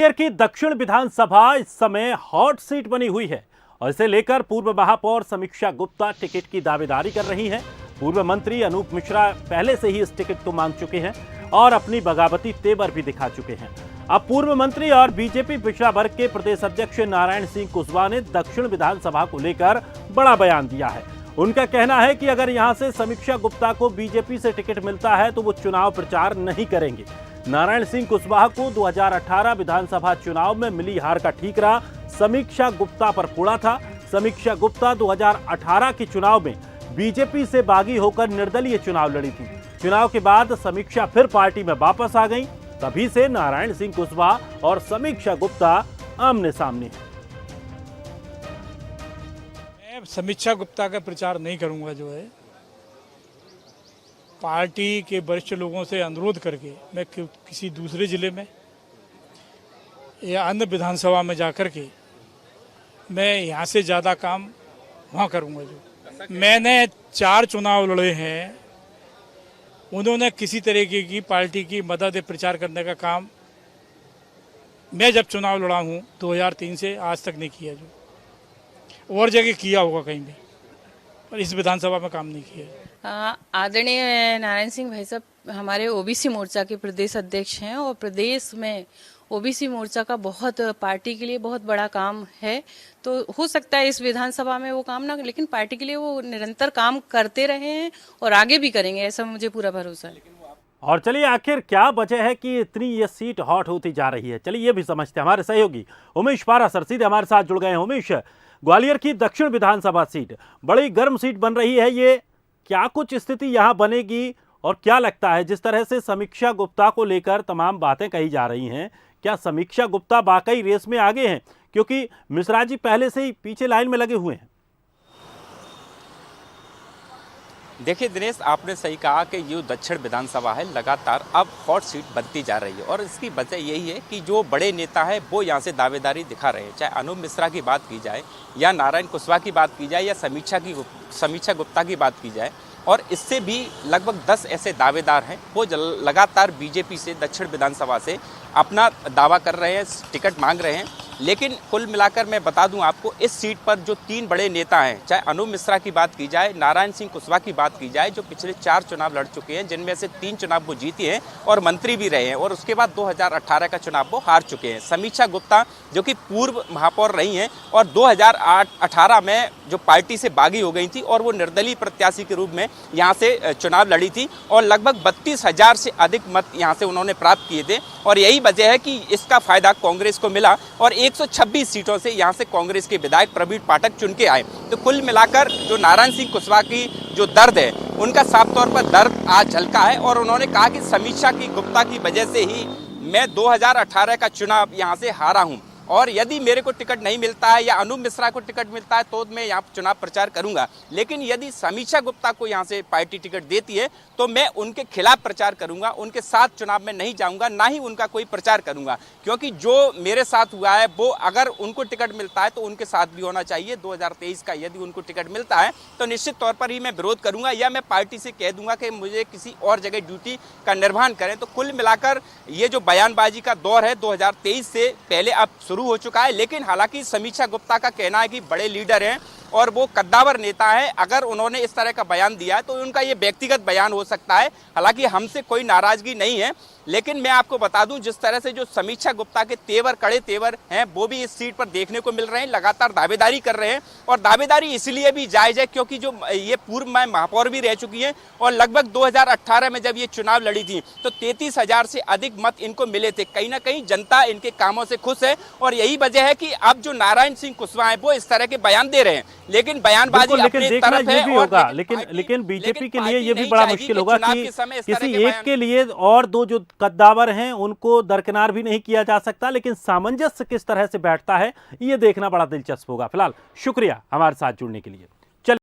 ग्वालियर की दक्षिण विधानसभा इस समय हॉट सीट बनी हुई है और इसे लेकर पूर्व महापौर समीक्षा गुप्ता टिकट की दावेदारी कर रही हैं। पूर्व मंत्री अनूप मिश्रा पहले से ही इस टिकट को मांग चुके हैं और अपनी बगावती तेवर भी दिखा चुके हैं। अब पूर्व मंत्री और बीजेपी पिछड़ा वर्ग के प्रदेश अध्यक्ष नारायण सिंह कुशवाहा ने दक्षिण विधानसभा को लेकर बड़ा बयान दिया है। उनका कहना है कि अगर यहां से समीक्षा गुप्ता को बीजेपी से टिकट मिलता है तो वो चुनाव प्रचार नहीं करेंगे। नारायण सिंह कुशवाहा को 2018 विधानसभा चुनाव में मिली हार का ठीकरा समीक्षा गुप्ता पर पड़ा था। समीक्षा गुप्ता 2018 के चुनाव में बीजेपी से बागी होकर निर्दलीय चुनाव लड़ी थी। चुनाव के बाद समीक्षा फिर पार्टी में वापस आ गई। तभी से नारायण सिंह कुशवाहा और समीक्षा गुप्ता आमने सामने हैं। मैं समीक्षा गुप्ता का प्रचार नहीं करूंगा। जो है पार्टी के वरिष्ठ लोगों से अनुरोध करके मैं किसी दूसरे जिले में या अन्य विधानसभा में जाकर के मैं यहाँ से ज़्यादा काम वहाँ करूँगा। जो मैंने 4 चुनाव लड़े हैं, उन्होंने किसी तरीके की पार्टी की मदद प्रचार करने का काम मैं जब चुनाव लड़ा हूँ 2003 से आज तक नहीं किया। जो और जगह किया होगा कहीं भी, पर इस विधानसभा में काम नहीं किया। आदरणीय नारायण सिंह भाई साहब हमारे ओबीसी मोर्चा के प्रदेश अध्यक्ष हैं और प्रदेश में ओबीसी मोर्चा का बहुत पार्टी के लिए बहुत बड़ा काम है। तो हो सकता है इस विधानसभा में वो काम ना, लेकिन पार्टी के लिए वो निरंतर काम करते रहे हैं और आगे भी करेंगे, ऐसा मुझे पूरा भरोसा है। और चलिए आखिर क्या वजह है कि इतनी ये सीट हॉट होती जा रही है, चलिए ये भी समझते हैं। हमारे सहयोगी उमेश पारासर सीधे हमारे साथ जुड़ गए हैं। उमेश, ग्वालियर की दक्षिण विधानसभा सीट बड़ी गर्म सीट बन रही है, ये क्या कुछ स्थिति यहाँ बनेगी और क्या लगता है जिस तरह से समीक्षा गुप्ता को लेकर तमाम बातें कही जा रही हैं, क्या समीक्षा गुप्ता वाकई रेस में आगे हैं? क्योंकि मिश्रा जी पहले से ही पीछे लाइन में लगे हुए हैं। देखिए दिनेश, आपने सही कहा कि ये दक्षिण विधानसभा है लगातार अब हॉट सीट बनती जा रही है और इसकी वजह यही है कि जो बड़े नेता है वो यहाँ से दावेदारी दिखा रहे हैं। चाहे अनूप मिश्रा की बात की जाए या नारायण कुशवाहा की बात की जाए या समीक्षा गुप्ता की बात की जाए, और इससे भी लगभग 10 ऐसे दावेदार हैं वो लगातार बीजेपी से दक्षिण विधानसभा से अपना दावा कर रहे हैं, टिकट मांग रहे हैं। लेकिन कुल मिलाकर मैं बता दूं आपको, इस सीट पर जो 3 बड़े नेता हैं, चाहे अनूप मिश्रा की बात की जाए, नारायण सिंह कुशवाहा की बात की जाए, जो पिछले 4 चुनाव लड़ चुके हैं, जिनमें से 3 चुनाव वो जीते हैं और मंत्री भी रहे हैं, और उसके बाद 2018 का चुनाव वो हार चुके हैं। समीक्षा गुप्ता जो कि पूर्व महापौर रही हैं और 2018 में जो पार्टी से बागी हो गई थी और वो निर्दलीय प्रत्याशी के रूप में यहाँ से चुनाव लड़ी थी और लगभग 32,000 से अधिक मत यहाँ से उन्होंने प्राप्त किए थे। और यही वजह है कि इसका फायदा कांग्रेस को मिला और 126 सीटों से यहाँ से कांग्रेस के विधायक प्रवीण पाठक चुन के आए। तो कुल मिलाकर जो नारायण सिंह कुशवाहा की जो दर्द है, उनका साफ तौर पर दर्द आज झलका है और उन्होंने कहा कि समीक्षा की गुप्ता की वजह से ही मैं 2018 का चुनाव यहाँ से हारा हूँ और यदि मेरे को टिकट नहीं मिलता है या अनूप मिश्रा को टिकट मिलता है तो मैं यहाँ चुनाव प्रचार करूंगा, लेकिन यदि समीक्षा गुप्ता को यहाँ से पार्टी टिकट देती है तो मैं उनके खिलाफ प्रचार करूंगा, उनके साथ चुनाव में नहीं जाऊंगा, ना ही उनका कोई प्रचार करूंगा। क्योंकि जो मेरे साथ हुआ है वो अगर उनको टिकट मिलता है तो उनके साथ भी होना चाहिए। 2023 का यदि उनको टिकट मिलता है तो निश्चित तौर पर ही मैं विरोध करूंगा या मैं पार्टी से कह दूंगा कि मुझे किसी और जगह ड्यूटी का निर्वहन करें। तो कुल मिलाकर ये जो बयानबाजी का दौर है 2023 से पहले अब शुरू हो चुका है। लेकिन हालांकि समीक्षा गुप्ता का कहना है कि बड़े लीडर हैं और वो कद्दावर नेता है, अगर उन्होंने इस तरह का बयान दिया है तो उनका ये व्यक्तिगत बयान हो सकता है। हालांकि हमसे कोई नाराजगी नहीं है, लेकिन मैं आपको बता दूं जिस तरह से जो समीक्षा गुप्ता के तेवर कड़े तेवर हैं वो भी इस सीट पर देखने को मिल रहे हैं, लगातार दावेदारी कर रहे हैं। और दावेदारी इसलिए भी जायज है क्योंकि जो ये पूर्व में महापौर भी रह चुकी हैं और लगभग 2018 में जब ये चुनाव लड़ी थी तो 33,000 से अधिक मत इनको मिले थे। कहीं ना कहीं जनता इनके कामों से खुश है और यही वजह है कि अब जो नारायण सिंह कुशवाहा है वो इस तरह के बयान दे रहे हैं। लेकिन बयानबाजी अपनी तरफ है भी होगा, लेकिन बीजेपी के लिए ये भी बड़ा मुश्किल होगा कि किसी एक के लिए और 2 जो कद्दावर हैं उनको दरकिनार भी नहीं किया जा सकता। लेकिन सामंजस्य किस तरह से बैठता है ये देखना बड़ा दिलचस्प होगा। फिलहाल शुक्रिया हमारे साथ जुड़ने के लिए।